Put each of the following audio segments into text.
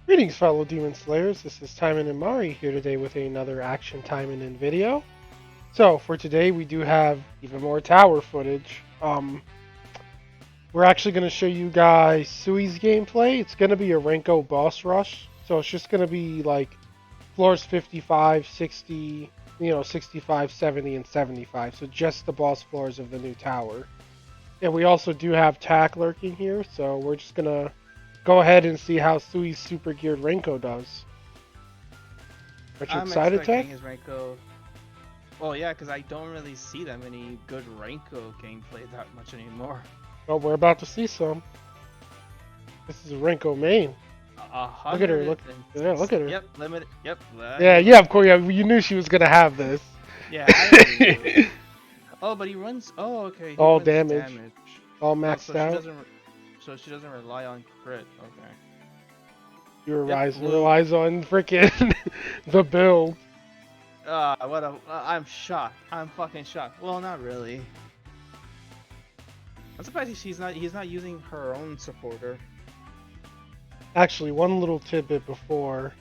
Greetings, fellow Demon Slayers. This is Taimanin and Mari here today with another Action Taimanin video. So, for today, we do have even more tower footage. We're actually going to show you guys Sui's gameplay. It's going to be a Rinko boss rush. So, it's just going to be like floors 55, 60, 65, 70, and 75. So, just the boss floors of the new tower. And we also do have Tack lurking here. So, we're just going to go ahead and see how Sui's super geared Rinko does. Aren't you I'm excited, Tech? expecting his Rinko. Well, yeah, because I don't really see that many good Rinko gameplay that much anymore. Oh, we're about to see some. This is a Rinko main. Look at her. Look, yeah, look at her. Yep, limited. Yep. Yeah, of course. Yeah, you knew she was gonna have this. Yeah, I already knew. Oh, but he runs. Oh, okay. He All runs damage. damage. All Oh, maxed out. So she doesn't rely on crit. Okay. Your Yep. Horizon Blue. relies on freaking the build. What a. I'm shocked. I'm fucking shocked. Well, not really. I'm surprised he's not using her own supporter. Actually, one little tidbit before.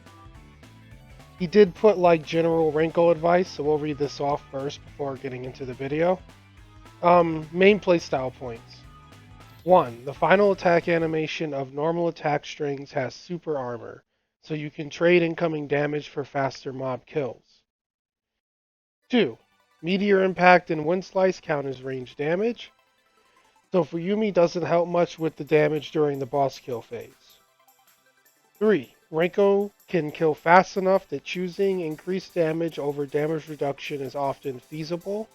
He did put like general Rinko advice, so we'll read this off first before getting into the video. Main playstyle points. 1. The final attack animation of normal attack strings has super armor, so you can trade incoming damage for faster mob kills. 2. Meteor impact and wind slice count as range damage, so Fuyumi doesn't help much with the damage during the boss kill phase. 3. Rinko can kill fast enough that choosing increased damage over damage reduction is often feasible.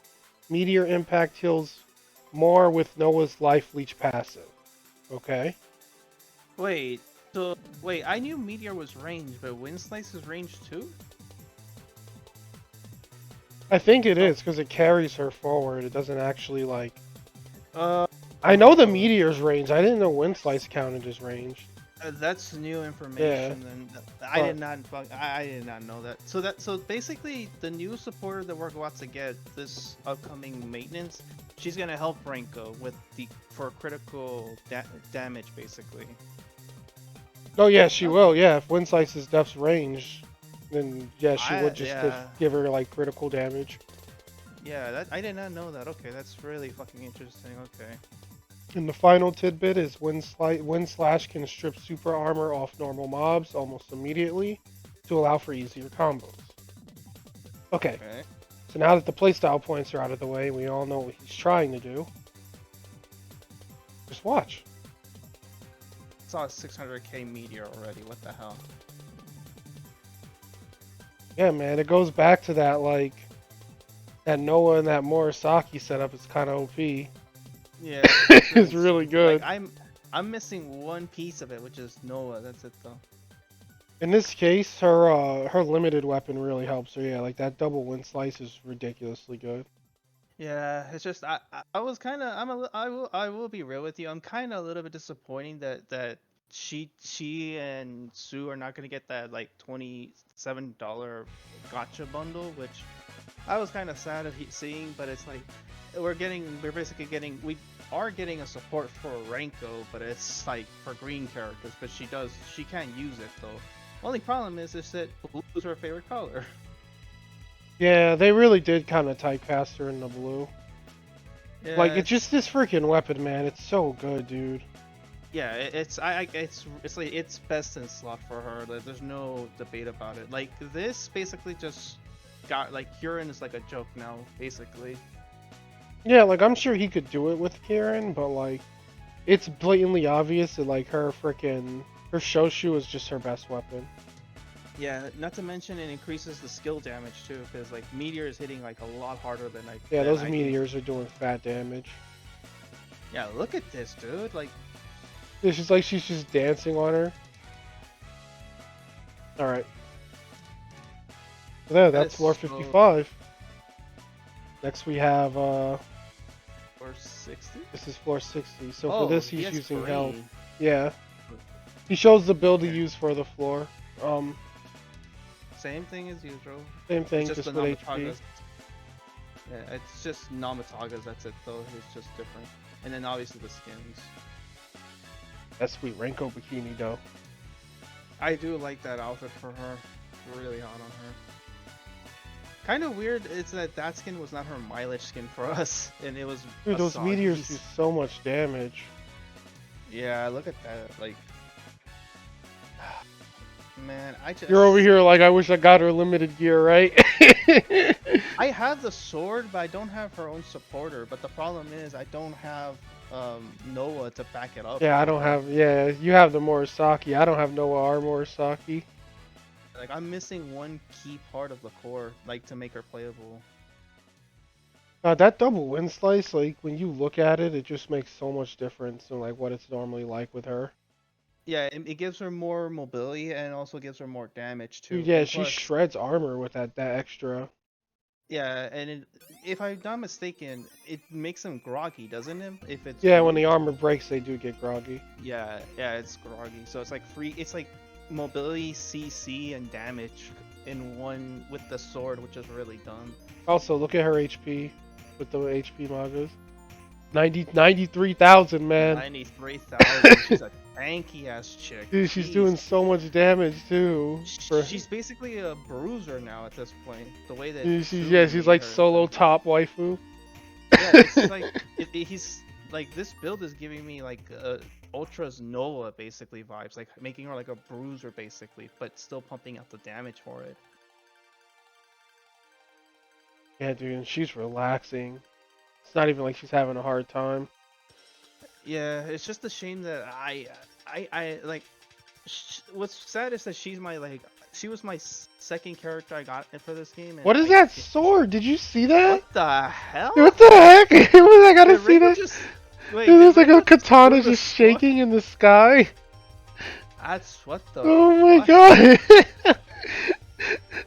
Meteor impact heals more with Noah's life leech passive. Okay. Wait. Wait. I knew Meteor was ranged, but Wind Slice is ranged too. I think it is because it carries her forward. It doesn't actually like. Uh. I know the meteor's range. I didn't know wind slice counted as range. That's new information, and I But- did not. I did not know that. So basically, the new supporter that we're about to get this upcoming maintenance, she's gonna help Rinko with for critical damage, basically. Oh yeah, she will. Yeah, if wind slice is depth's range, then yeah, she would just Yeah. give her like critical damage. Yeah, that I did not know that. Okay, that's really fucking interesting. Okay. And the final tidbit is wind slash can strip super armor off normal mobs almost immediately to allow for easier combos. Okay, Okay. so now that the playstyle points are out of the way, we all know what he's trying to do. Just watch. Saw a 600k meteor already. What the hell? Yeah, man, it goes back to that like that Noah and that Morisaki setup is kind of OP. Yeah, It's really good. Like, I'm missing one piece of it, which is Noah. That's it though. In this case, her limited weapon really helps her. Yeah, like that double wind slice is ridiculously good. Yeah, it's just I was kind of I will be real with you. I'm kind of a little bit disappointing that she and Sue are not gonna get that like $27 gotcha bundle, which I was kind of sad of seeing. But it's like we're basically getting we are getting a support for Renko, but it's like for green characters. But she can't use it though. Only problem is that blue is her favorite color. Yeah, they really did kind of typecast her in the blue. Yeah, Like it's just this freaking weapon, man. It's so good, dude. yeah, it's like it's best in slot for her. Like, there's no debate about it. Like this basically just got like Kieran is like a joke now, basically. Yeah, like I'm sure he could do it with Karen, but like it's blatantly obvious that like her Shoshu is just her best weapon. Yeah, not to mention it increases the skill damage too, because like Meteor is hitting like a lot harder than like. Yeah, than those I do. meteors are doing fat damage. Yeah, look at this, dude. Like, It's just like she's just dancing on her. Alright. There, that's is floor so- 55. Next we have or 60. this is floor 60. So Oh, for this he he's has using free. health. Yeah. He shows the build to Okay. use for the floor. Same thing as usual. Same thing, It's just the with HP. Namatagas. Yeah, it's just Namatagas, that's it though. It's just different. And then obviously the skins. That sweet Renko bikini though. I do like that outfit for her. Really hot on her. Kind of weird is that skin was not her mileage skin for us, and it was Dude, those meteors do Asagi's. so much damage. Yeah, look at that. Like, man, You're over here like, I wish I got her limited gear, right? I have the sword, but I don't have her own supporter. But the problem is, I don't have Noah to back it up. Yeah, I don't have. Yeah, you have the Morisaki. I don't have Noah or Morisaki. Like, I'm missing one key part of the core, like to make her playable. That double wind slice, like when you look at it, it just makes so much difference than like what it's normally like with her. Yeah, it gives her more mobility and also gives her more damage Dude, too. yeah, And she plus, shreds armor with that extra. yeah, and if I'm not mistaken, it makes him groggy, doesn't it? If it's Yeah, when free. the armor breaks, they do get groggy. Yeah, yeah, it's groggy. So it's like free. It's like mobility, CC, and damage in one with the sword, which is really dumb. Also, look at her HP with the HP magas. 93,000, man. 93,000. She's a tanky ass chick. Dude, she's Jeez. doing so much damage too. She's basically a bruiser now at this point. The way that She's like solo top waifu. Yeah, it's like he's like this build is giving me like Ultra's Noah basically vibes, like making her like a bruiser basically, but still pumping out the damage for it. Yeah, dude, and she's relaxing. It's not even like she's having a hard time. Yeah, it's just a shame that I like. What's sad is that she was my second character I got for this game. And What is that sword? Did you see that? What the hell? What the heck? I gotta Did see Rinko that. Wait, Dude, there's like a Rinko just katana threw the just shaking in the sky. That's what the. Oh my fuck? god.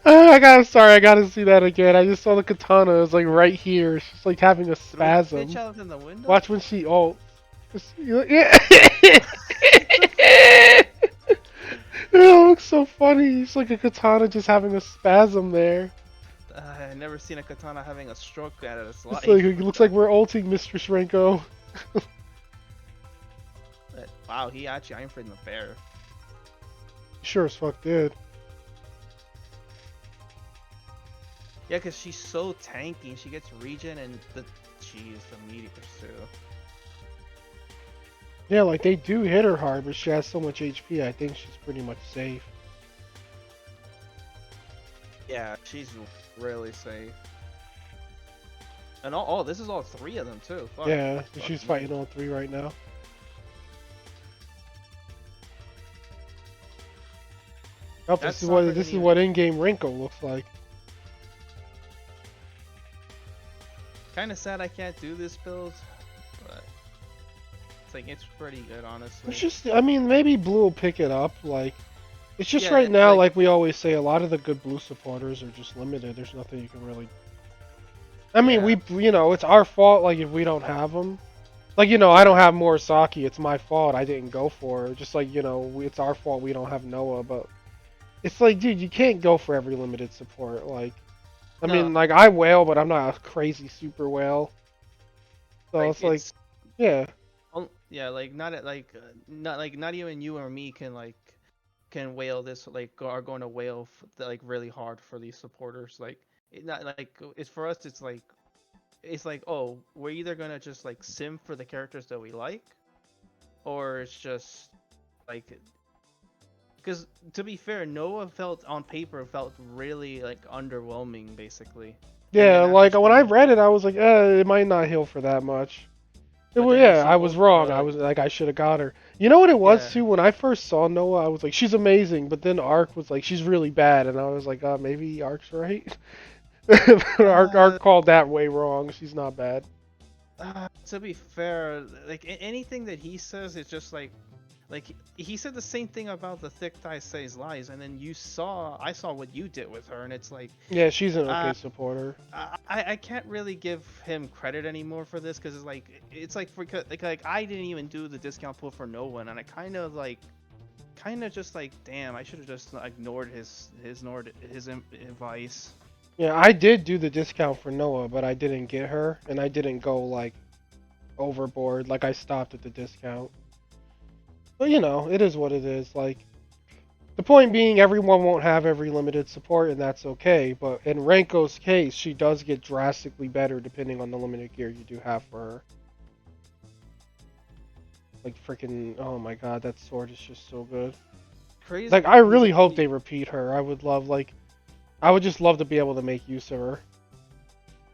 I gotta see that again. I just saw the katana. It was like right here. She's like having a Threw that spasm. bitch out in the window? Watch when she ults. Yeah. It looks so funny. It's like a katana just having a spasm there. I never seen a katana having a stroke at its life. It's like, it looks like we're ulting Mistress Rinko. Wow, he actually Iron Freighted the bear. Sure as fuck did. Yeah, because she's so tanky and she gets regen and the meteors too. Yeah, like they do hit her hard, but she has so much HP, I think she's pretty much safe. Yeah, she's really safe. And oh, this is all three of them too. Fuck. Yeah, Fuck she's me. fighting all three right now. Oh, this is what in-game Rinko looks like. Kind of sad I can't do this build, but it's like it's pretty good honestly. It's just, I mean, maybe Blue will pick it up. Like, it's just Yeah, right now, like like we always say, a lot of the good Blue supporters are just limited. There's nothing you can really. I mean, Yeah. it's our fault. Like if we don't have them. Like, I don't have Morisaki. It's my fault. I didn't go for her. Just like, it's our fault we don't have Noah. But it's like, dude, you can't go for every limited support. Like, I mean, like, I whale, but I'm not a crazy super whale. So it's like, yeah. Yeah, like not even you or me can whale this are going to whale like really hard for these supporters. Like not like it's for us. It's like, oh, we're either gonna just like sim for the characters that we like, or it's just like, because to be fair, Noah on paper felt really like underwhelming, basically. Yeah, like when I read it, I was like, it might not heal for that much. I was wrong. I was like, I should have got her. You know what it was too? When I first saw Noah, I was like, she's amazing. But then Ark was like, she's really bad, and I was like, maybe Ark's right. Ark called that way wrong. She's not bad. To be fair, like anything that he says is just like he said the same thing about the thick thigh says lies, and then I saw what you did with her, and it's like, yeah, she's an okay supporter. I can't really give him credit anymore for this, because it's like I didn't even do the discount pull for no one, and I kind of just like, damn, I should have just ignored his advice. Yeah, I did do the discount for Noah, but I didn't get her, and I didn't go like overboard. Like I stopped at the discount. But it is what it is. Like, The point being, everyone won't have every limited support, and that's okay. But in Renko's case, she does get drastically better depending on the limited gear you do have for her. Like freaking, oh my god, that sword is just so good. Crazy. Like I really hope they repeat her. I would love I would just love to be able to make use of her.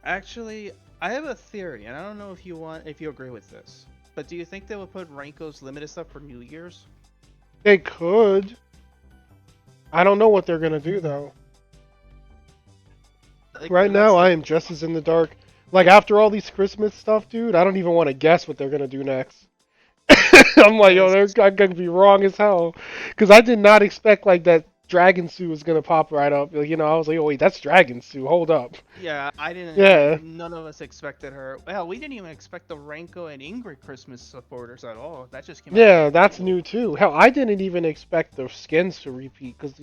Actually, I have a theory, and I don't know if you agree with this. But do you think they would put Ranko's limited stuff for New Year's? They could. I don't know what they're gonna do though. Like Right now, that's I like am just as in the dark. Like after all these Christmas stuff, dude, I don't even want to guess what they're gonna do next. I'm like, yeah, yo, I'm gonna be wrong as hell, because I did not expect like that Dragon Suit was gonna pop right up. Like, I was like, oh wait, that's Dragon Suit. Hold up. yeah. I didn't like Yeah, none of us expected her. Hell, we didn't even expect the Ranko and Ingrid Christmas supporters at all. That just came out of yeah, the that's blue. new too. Hell, I didn't even expect the skins to repeat, because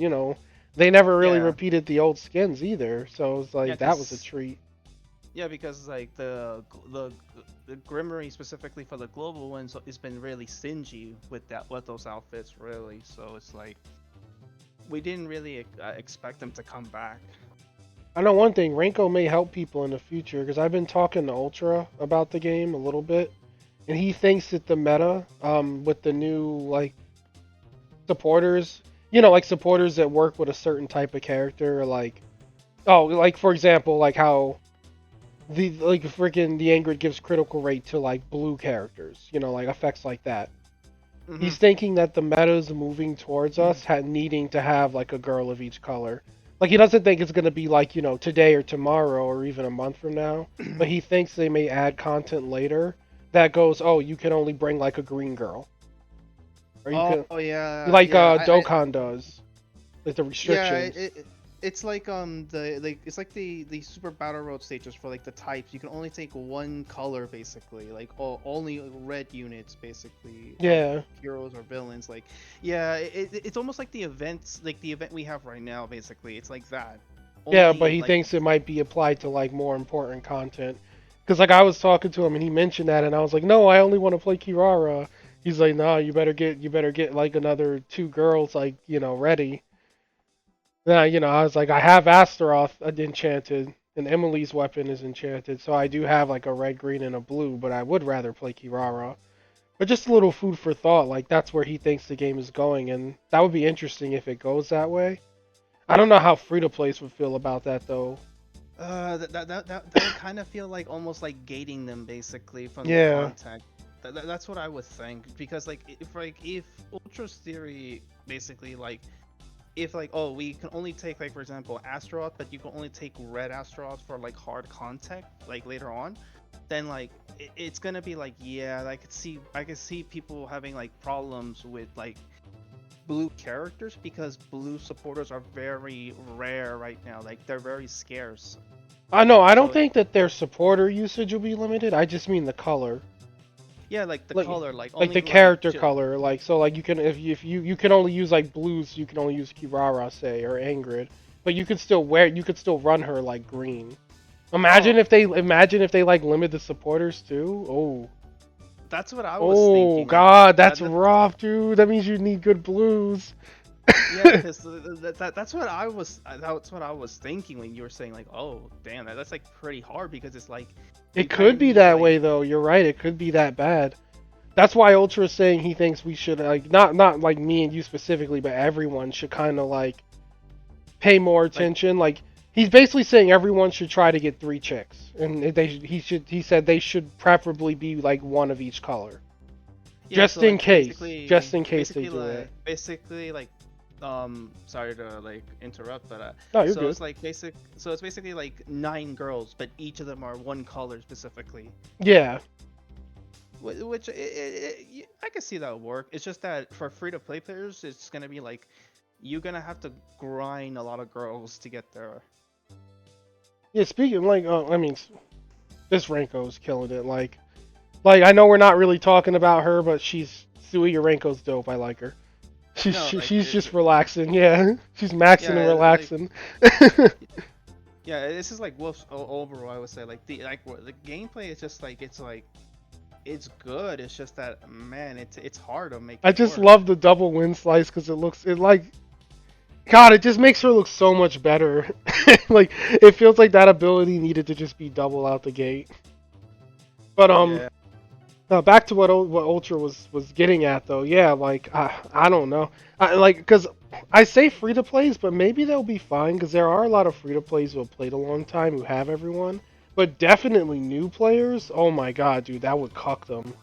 they never really Yeah, repeated the old skins either. So it's yeah, like that was a cause treat. yeah, because like the Grimmery specifically for the global ones has been really stingy with those outfits really. So it's like we didn't really expect them to come back. I know one thing, Renko may help people in the future, because I've been talking to Ultra about the game a little bit, and he thinks that the meta, with the new like supporters, like supporters that work with a certain type of character, like like for example, like how the like freaking the Angrid gives critical rate to like blue characters, like effects like that. Hmm. He's thinking that the meta's moving towards us needing to have like a girl of each color. Like he doesn't think it's gonna be like today or tomorrow or even a month from now, but he thinks they may add content later that goes, oh, you can only bring like a green girl, or you Oh can yeah, like yeah. Dokkan does, like the Yeah, restrictions. it's like it's like the super battle road stages for like the types. You can only take one color basically, like only red units basically of Yeah, heroes or villains. Like yeah, it's almost like the events, like the event we have right now. Basically, it's like that. yeah, but Only he like thinks it might be applied to like more important content. Because like I was talking to him and he mentioned that, and I was like, no, I only want to play Kirara. He's like, no, you better get like another two girls like ready. Then I was like, I have Astaroth enchanted, and Emily's weapon is enchanted, so I do have like a red, green, and a blue. But I would rather play Kirara. But just a little food for thought. Like that's where he thinks the game is going, and that would be interesting if it goes that way. I don't know how free to plays would feel about that though. that would kind of feel like almost like gating them basically from the Yeah, content. That's what I would think because if Ultra's theory basically like if like oh we can only take like for example Astaroth but you can only take red Astaroth for like hard contact like later on, then like it's gonna be like yeah I could see people having like problems with like blue characters because blue supporters are very rare right now, like they're very scarce. I know. I don't So think that their supporter usage will be limited. I just mean the color, yeah, like the like color, like like only the like character color. Like so, like you can if you can only use like blues, you can only use Kirara, say, or Ingrid, but you could still run her like green. oh Imagine if they like limit the supporters too. that's what I was Oh thinking. Like God, that's that rough, dude. That means you need good blues. yeah, because that's what I was thinking when you were saying like oh damn that's like pretty hard because it's like you It kind could of be need that like way though. You're right. It could be that bad. That's why Ultra is saying he thinks we should like not like me and you specifically, but everyone should kind of like pay more like attention. Like he's basically saying everyone should try to get three chicks, and he said they should preferably be like one of each color, yeah so like just in case they do it. basically like sorry to like interrupt but No, you're good. so it's basically like 9 girls but each of them are one color specifically. Yeah, Which I can see that would work. It's just that for free to play players, it's gonna be like you're gonna have to grind a lot of girls to get there. yeah. Speaking like, I mean, this Renko's killing it. Like I know we're not really talking about her, but Sui Renko's dope. I like her. She's No, she, like she's just relaxing. Yeah, she's maxing and yeah, like relaxing. yeah. This is like Wolf's overall. I would say like the gameplay is just like it's good. It's just that man, it's hard to make I it just work. love the double wind slice because it God, it just makes her look so much better. Like it feels like that ability needed to just be double out the gate. But Yeah. back to what Ultra was getting at though. Yeah, like I don't know. Like because I say free to plays, but maybe they'll be fine because there are a lot of free to plays who have played a long time who have everyone. But definitely new players. Oh my god, dude, that would cuck them.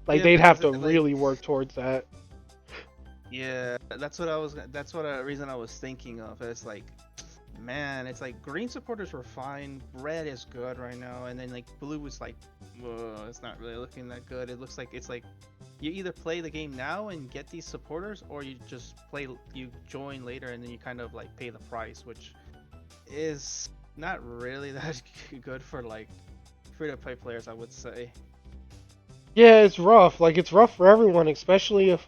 Like Yeah, they'd have because to like really work towards that. yeah, that's what I was. That's what a reason I was thinking of. It's like, man, it's like green supporters were fine. Red is good right now, and then like blue is like, whoa, it's not really looking that good. It looks like it's like you either play the game now and get these supporters, or you just play, you join later, and then you kind of like pay the price, which is not really that good for like free to play players, I would say. Yeah, it's rough. Like it's rough for everyone, especially if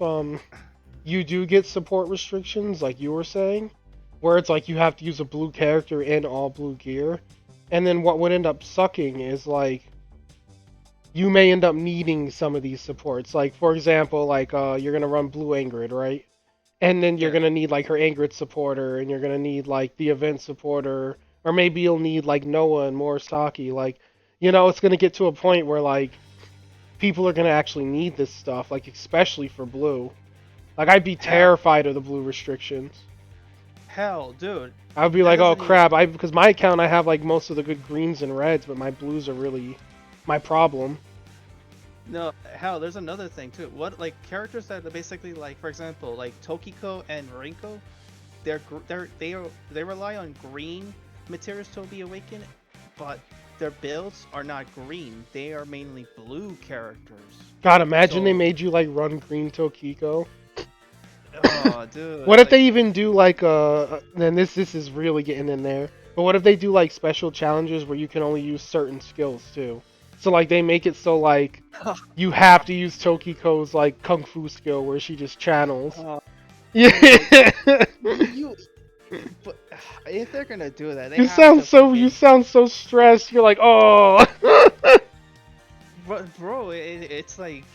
you do get support restrictions, like you were saying, where it's like you have to use a blue character in all blue gear. And then what would end up sucking is like you may end up needing some of these supports. Like for example, like you're gonna run blue Angrid, right? And then you're Yeah. gonna need like her Angrid supporter, and you're gonna need like the event supporter, or maybe you'll need like Noah and Morisaki. Like, it's gonna get to a point where like people are gonna actually need this stuff, like especially for blue. Like I'd be Hell, terrified of the blue restrictions. hell, dude, I'd be that like, oh doesn't even. crap, because my account I have like most of the good greens and reds, but my blues are really my problem. No, hell, there's another thing too. What like characters that are basically like, for example, like Tokiko and Rinko, they rely on green materials to be awakened, but their builds are not green. They are mainly blue characters. God, imagine they So, made you like run green Tokiko. oh, dude, What if like, they even do like then this is really getting in there. But what if they do like special challenges where you can only use certain skills too? So like they make it so like you have to use Tokiko's like kung fu skill where she just channels. oh, Yeah. dude, like you, but if they're gonna do that, they You have sound to so you fucking. sound so stressed. You're like, "Oh." But bro, it's like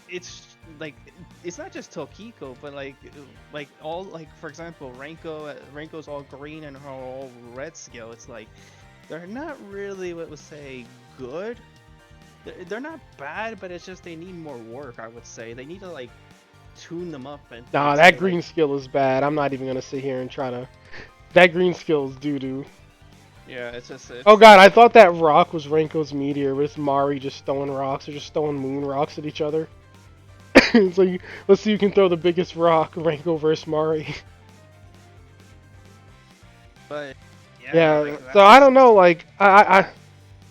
it's like it's not just Tokiko, but like all like for example, Renko's all green and her all red skill. It's like they're not really what would say good. They're not bad, but it's just they need more work. I would say they need to like tune them up and Nah, like that say like green skill is bad. I'm not even gonna sit here and try to. That green skill is doo doo. yeah, it's just Oh it's god, I thought that rock was Renko's meteor, but it's Mari just throwing rocks or just throwing moon rocks at each other. So let's see who can throw the biggest rock, Renko versus Mari. but yeah, Yeah, like so that's I just don't know, like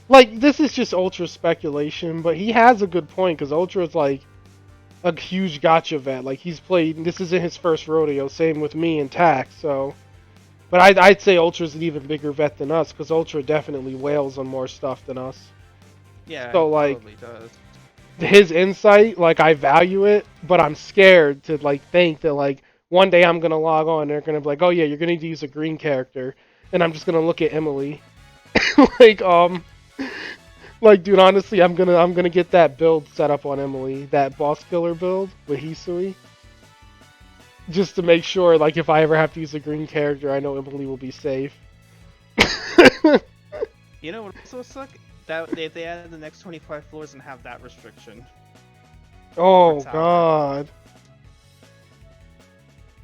like this is just Ultra speculation, but he has a good point because Ultra is like a huge gotcha vet. Like he's played. This isn't his first rodeo. Same with me and Tax. So, but I'd say Ultra's an even bigger vet than us because Ultra definitely wails on more stuff than us. yeah, he So like probably does. his insight, like I value it, but I'm scared to like think that like one day I'm gonna log on and they're gonna be like, oh yeah, you're gonna need to use a green character, and I'm just gonna look at Emily, like like dude, honestly, I'm gonna get that build set up on Emily, that boss killer build with Hisui, just to make sure like if I ever have to use a green character, I know Emily will be safe. You know what also suck? That they added the next 25 floors and have that restriction for Oh tower. god.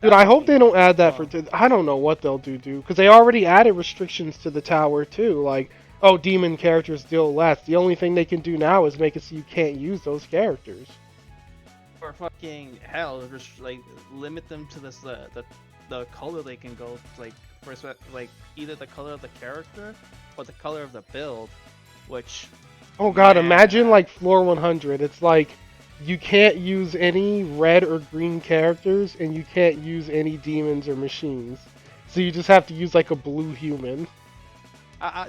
Dude, That I would hope they be don't add that for. oh I don't know what they'll do, because they already added restrictions to the tower too. Like, oh, demon characters deal less. The only thing they can do now is make it so you can't use those characters. for fucking hell, just like limit them to this the color they can go like like either the color of the character or the color of the build, which Oh god, imagine man. like floor 100. It's like you can't use any red or green characters, and you can't use any demons or machines. So you just have to use like a blue human.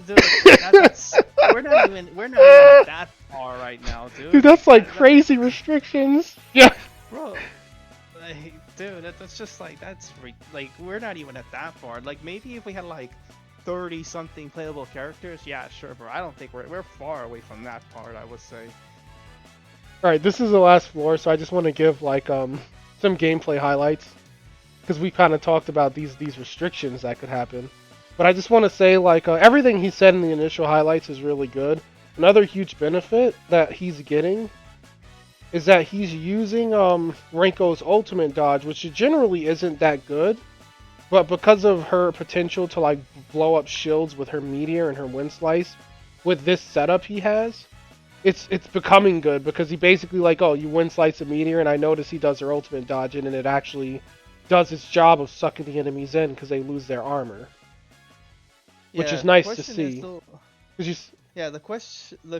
Dude, that's we're not even at that far right now, Dude, dude. that's like crazy restrictions. Yeah. Bro, like, dude, that's just like like we're not even at that far. Like maybe if we had like 30 something playable characters, yeah, sure, bro. I don't think we're far away from that part. I would say. All right, this is the last floor, so I just want to give like some gameplay highlights. because we kind of talked about these restrictions that could happen. But I just want to say, like, everything he said in the initial highlights is really good. Another huge benefit that he's getting is that he's using Rinko's ultimate dodge, which generally isn't that good, but because of her potential to like blow up shields with her meteor and her wind slice, with this setup he has, it's becoming good because he basically like, oh, you wind slice a meteor, and I notice he does her ultimate dodge in, and it actually does its job of sucking the enemies in because they lose their armor, which Yeah, is the nice to question is see. though. 'Cause you, Yeah, the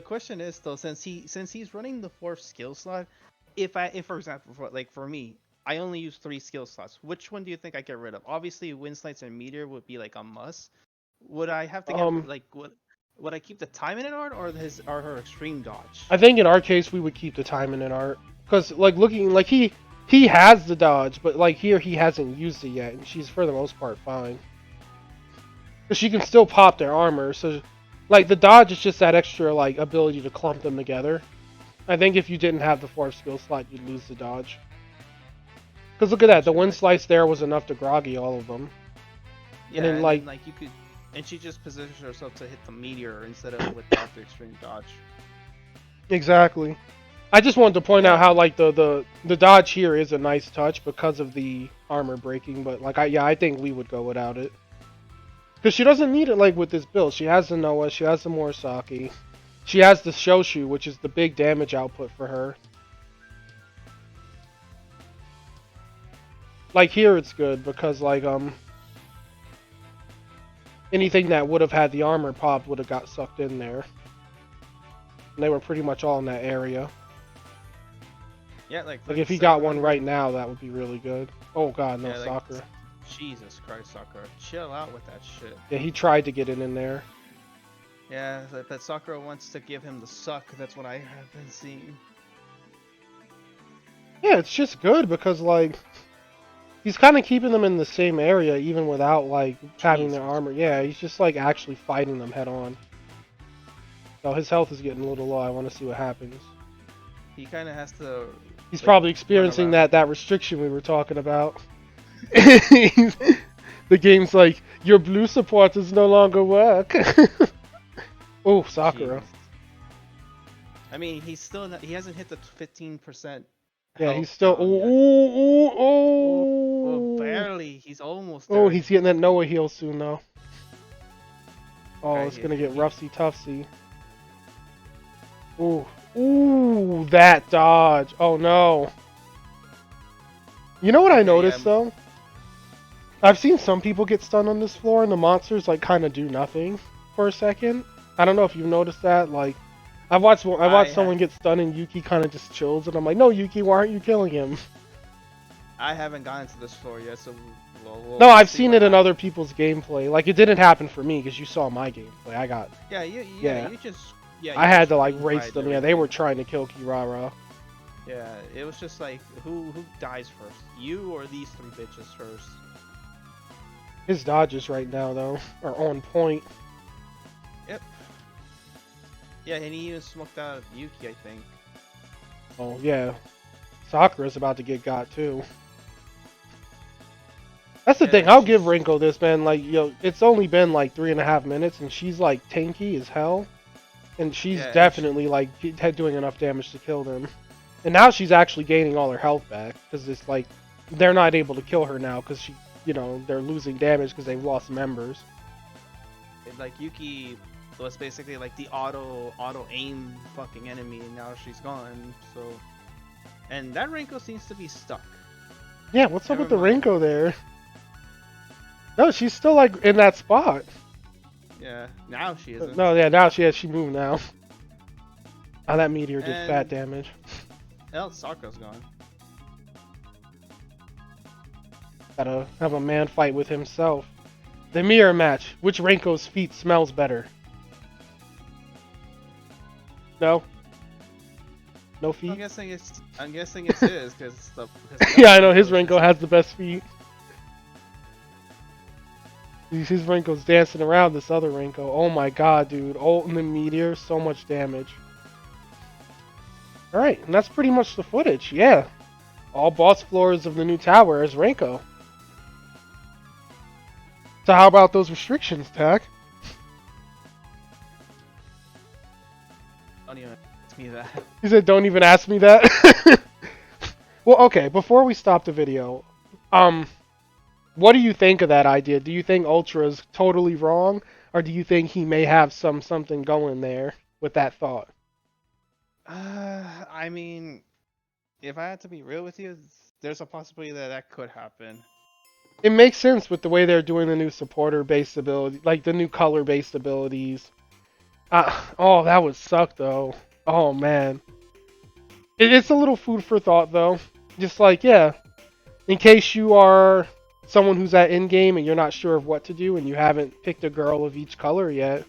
question is though, since he's running the fourth skill slot, if for example for me, I only use 3 skill slots. Which one do you think I get rid of? Obviously, wind slides and meteor would be like a must. Would I have to like would I keep the time in art or his or her extreme dodge? I think in our case we would keep the timing in art because like looking like he has the dodge, but like here he hasn't used it yet, and she's for the most part fine. Because she can still pop their armor, so like the dodge is just that extra like ability to clump them together. I think if you didn't have the fourth skill slot, you'd lose the dodge. Because look at that, the Gotcha. wind slice there was enough to groggy all of them. And Yeah, then and then like like you could, and she just positions herself to hit the meteor instead of without the extreme dodge. exactly. I just wanted to point out Yeah, how like the dodge here is a nice touch because of the armor breaking, but like I think we would go without it. Because she doesn't need it like with this build. She has the Noah, she has the Morisaki, she has the Shoshu, which is the big damage output for her. Like here it's good because like anything that would have had the armor popped would have got sucked in there. And they were pretty much all in that area. yeah, Like like if he got one 700. right now, that would be really good. Oh god, no, Yeah, like Sakura. Jesus Christ, Sakura, chill out with that shit. Yeah, he tried to get it in there. Yeah, that Sakura wants to give him the suck. That's what I have been seeing. Yeah, it's just good because like he's kind of keeping them in the same area even without like having their Jesus armor. Yeah, Christ. he's just like actually fighting them head on. So his health is getting a little low. I want to see what happens. He kind of has to He's like probably run experiencing around. that restriction we were talking about. The game's like your blue supporters no longer work. Oh, Sakura. Jeez. I mean, he's still not, he hasn't hit the 15% Yeah, he's health still. down Ooh, yet. ooh, Oh, well, ooh, oh. barely. He's almost Oh, there. he's getting that Noah heal soon though. Oh, Okay, it's gonna get he roughy toughy. Ooh, ooh, that dodge. Oh no. You know what I okay, yeah. noticed though? I've seen some people get stunned on this floor, and the monsters like kind of do nothing for a second. I don't know if you've noticed that. Like, I I watched ha someone get stunned, and Yuki kind of just chills, and I'm like, no, Yuki, why aren't you killing him? I haven't gotten to this floor yet, so No, we'll I've see seen what it in happens. other people's gameplay. Like, it didn't happen for me because you saw my gameplay. Yeah, Yeah, you I had just to like green race flagged them. Yeah, they were everything. trying to kill Kirara. Yeah, it was just like who dies first, you or these 3 bitches first? His dodges right now though are on point. Yep. Yeah, and he even smoked out Yuki, I think. Oh yeah, Sakura's about to get got too. That's the thing. Yeah, I'll give she's Rinko this, man. Like, yo, it's only been like 3.5 minutes, and she's like tanky as hell, and she's yeah, and definitely like doing enough damage to kill them. And now she's actually gaining all her health back because it's like they're not able to kill her now because they're losing damage because they've lost members. like Yuki was basically like the auto aim fucking enemy, and now she's gone. So, and that Rinko seems to be stuck. Yeah, what's up Never with the mind. Rinko there? No, she's still like in that spot. Yeah, now she isn't. No, yeah, now she moved now. Oh, that meteor did fat And damage. Sakura's gone. Gotta have a man fight with himself. The mirror match. Which Renko's feet smells better? No? No feet? I'm guessing it's his because the Yeah, I know his Renko is Renko has the best feet. His Renko's dancing around this other Renko. Oh my god, dude. Ult and the meteor, so much damage. Alright, and that's pretty much the footage. Yeah. All boss floors of the new tower is Renko. So how about those restrictions, Tack? Don't even ask me that. He said, "Don't even ask me that." Well, okay. Before we stop the video, um, what do you think of that idea? Do you think Ultra's totally wrong, or do you think he may have something going there with that thought? I mean, if I had to be real with you, there's a possibility that that could happen. It makes sense with the way they're doing the new supporter-based ability, like the new color-based abilities. Oh, that would suck though. Oh man, it's a little food for thought though. Just like yeah, in case you are someone who's at in game and you're not sure of what to do and you haven't picked a girl of each color yet,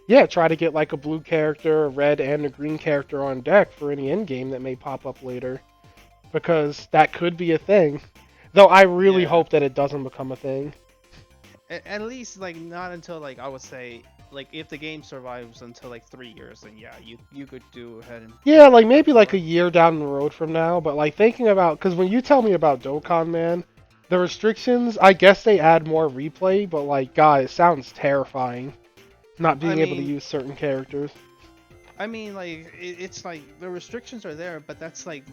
yeah, try to get like a blue character, a red, and a green character on deck for any in game that may pop up later. Because that could be a thing. Though I really Yeah. hope that it doesn't become a thing. At least like not until like I would say like if the game survives until like 3 years, then yeah, you could do ahead and Yeah, pick like pick her maybe like a color. year down the road from now, but like thinking about, because when you tell me about Dokkan, man, the restrictions, I guess they add more replay, but like, God, it sounds terrifying not I being able to mean, use certain characters. like it's like the restrictions are there, but that's like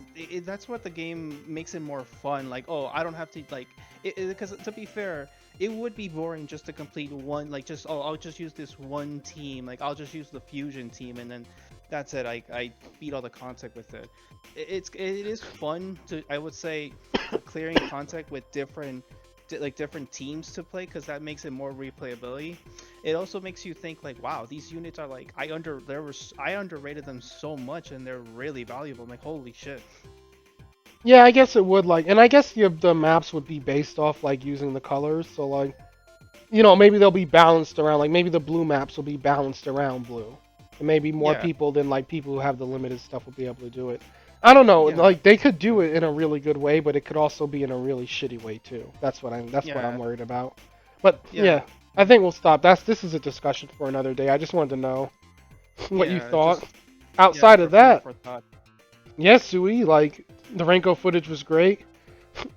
that's what the game makes it more fun. Like, oh, I don't have to like because to be fair, it would be boring just to complete one like just oh I'll just use this one team. Like I'll just use the fusion team and then that's it. I beat all the contact with it. It is fun to I would say clearing contact with different teams to play because that makes it more replayability. It also makes you think like, wow, these units are like I underrated them so much and they're really valuable. I'm like, holy shit. Yeah, I guess it would like, and I guess the maps would be based off like using the colors. So like, maybe they'll be balanced around. Like maybe the blue maps will be balanced around blue, and maybe more Yeah, people than like people who have the limited stuff will be able to do it. I don't know. yeah, Like they could do it in a really good way, but it could also be in a really shitty way too. That's what I'm yeah, worried about. But yeah, yeah, I think we'll stop. This is a discussion for another day. I just wanted to know what you yeah. thought. Just yeah, Outside for of food that, for thought. yes, Sui, like the Renko footage was great.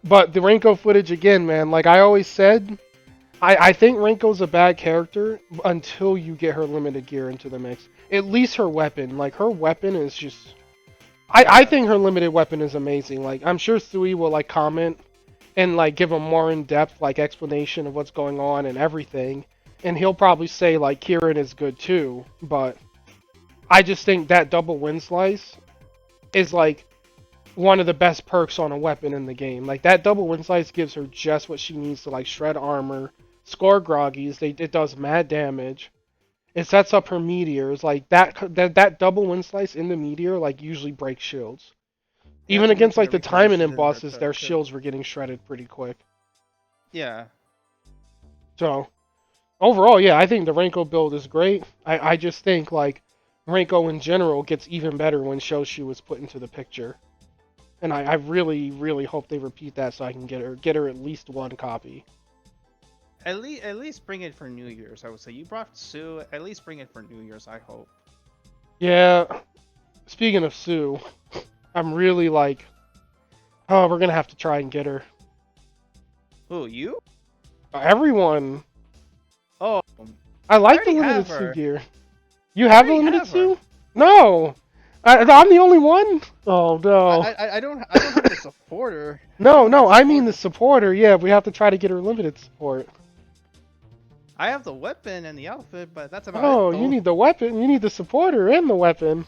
But the Rinko footage again, man, like I always said, I think Rinko's a bad character until you get her limited gear into the mix. At least her weapon. Like her weapon is just I Yeah, think her limited weapon is amazing. Like I'm sure Sui will like comment and like give a more in-depth like explanation of what's going on and everything. And he'll probably say like Kieran is good too, but I just think that double wind slice is like one of the best perks on a weapon in the game. Like that double wind slice gives her just what she needs to like shred armor, score groggies. It does mad damage. It sets up her meteors. Like that double wind slice in the meteor like usually breaks shields. it Even also makes against her get like the Taimanin repositioned in that bosses, their too. shields were getting shredded pretty quick. Yeah, So overall, yeah, I think the Renko build is great. I just think like Renko in general gets even better when Shoshu was put into the picture. And I really, really hope they repeat that so I can get her at least one copy. at least bring it for New Year's. I would say you brought Sue. At least bring it for New Year's. I hope. Yeah, speaking of Sue, I'm really like, oh, we're gonna have to try and get her. Who you? Everyone, Oh, I I like the already limited have Sue her. gear. You I have the already limited have her. Sue? No, I'm the only one. Oh no, I don't have the supporter. I no, don't have no. the I mean the supporter. supporter. Yeah, we have to try to get her limited support. I have the weapon and the outfit, but that's about it Oh, you though. need the weapon. You need the supporter and the weapon.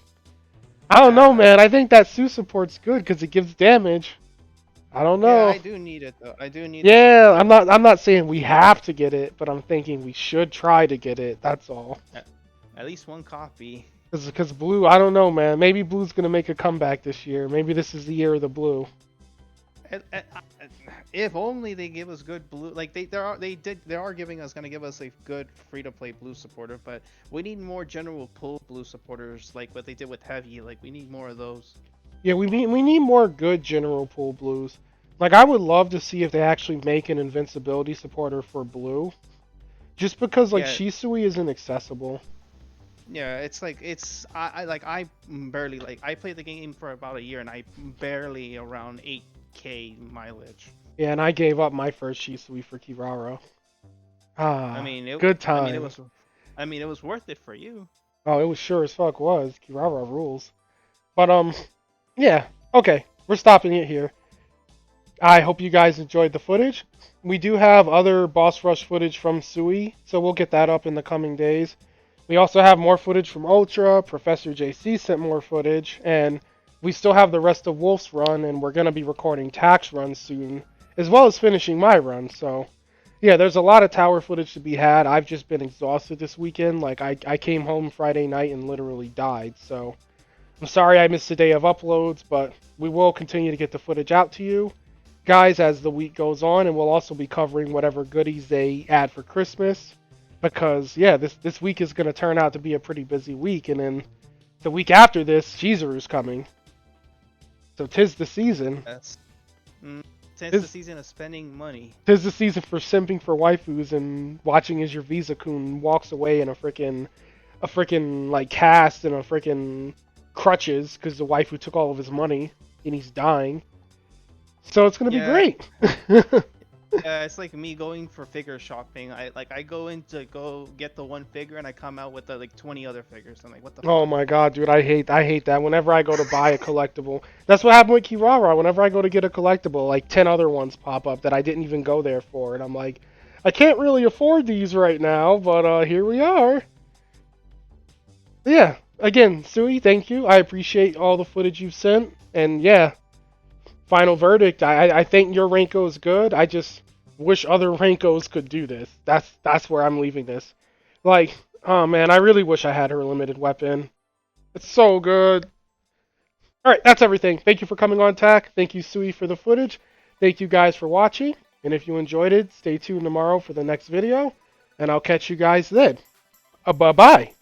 I don't know, Yeah, man. I think that Sue support's good because it gives damage. I don't yeah, know. I do need it though. I do need the Yeah, support. I'm not saying we have to get it, but I'm thinking we should try to get it. That's all. At, at least one copy. Because blue, I don't know, man. Maybe blue's gonna make a comeback this year. Maybe this is the year of the blue. If only they give us good blue, like they are giving us gonna give us a good free to play blue supporter, but we need more general pull blue supporters like what they did with heavy. Like we need more of those. Yeah, we need more good general pool blues. Like I would love to see if they actually make an invincibility supporter for blue. Just because like Yeah, Shisui isn't accessible. yeah, it's like I barely like I played the game for about a year and I barely around 8K mileage. Yeah, and I gave up my first Shisui for Kirara. Ah, good I mean, times. it was worth it for you. Oh, it was sure as fuck was. Kirara rules. But yeah. Okay, we're stopping it here. I hope you guys enjoyed the footage. We do have other boss rush footage from Sui, so we'll get that up in the coming days. We also have more footage from Ultra. Professor JC sent more footage, and we still have the rest of Wolf's run, and we're gonna be recording Tax runs soon, as well as finishing my run. So, yeah, there's a lot of tower footage to be had. I've just been exhausted this weekend. Like I came home Friday night and literally died. So I'm sorry I missed a day of uploads, but we will continue to get the footage out to you guys as the week goes on, and we'll also be covering whatever goodies they add for Christmas. Because yeah, this week is going to turn out to be a pretty busy week, and then the week after this, Chizuru's coming. So tis the season. That's since the Tis, season of spending money. tis the season for simping for waifus and watching as your Visa-kun walks away in a freaking like cast and a freaking crutches because the waifu took all of his money and he's dying. So it's gonna be Yeah, great. yeah, it's like me going for figure shopping. I go in to go get the one figure and I come out with like 20 other figures. I'm like, what the Oh fuck? my god, dude, I hate that. Whenever I go to buy a collectible, that's what happened with Kirara. Whenever I go to get a collectible, like 10 other ones pop up that I didn't even go there for, and I'm like, I can't really afford these right now, but here we are. Yeah, again, Sui, thank you. I appreciate all the footage you've sent, and yeah, final verdict. I think your Rinko is good. I just wish other Rinkos could do this. That's where I'm leaving this. Like, oh man, I really wish I had her limited weapon. It's so good. All right, that's everything. Thank you for coming on, Tack. Thank you, Sui, for the footage. Thank you guys for watching. And if you enjoyed it, stay tuned tomorrow for the next video. And I'll catch you guys then. Bye-bye.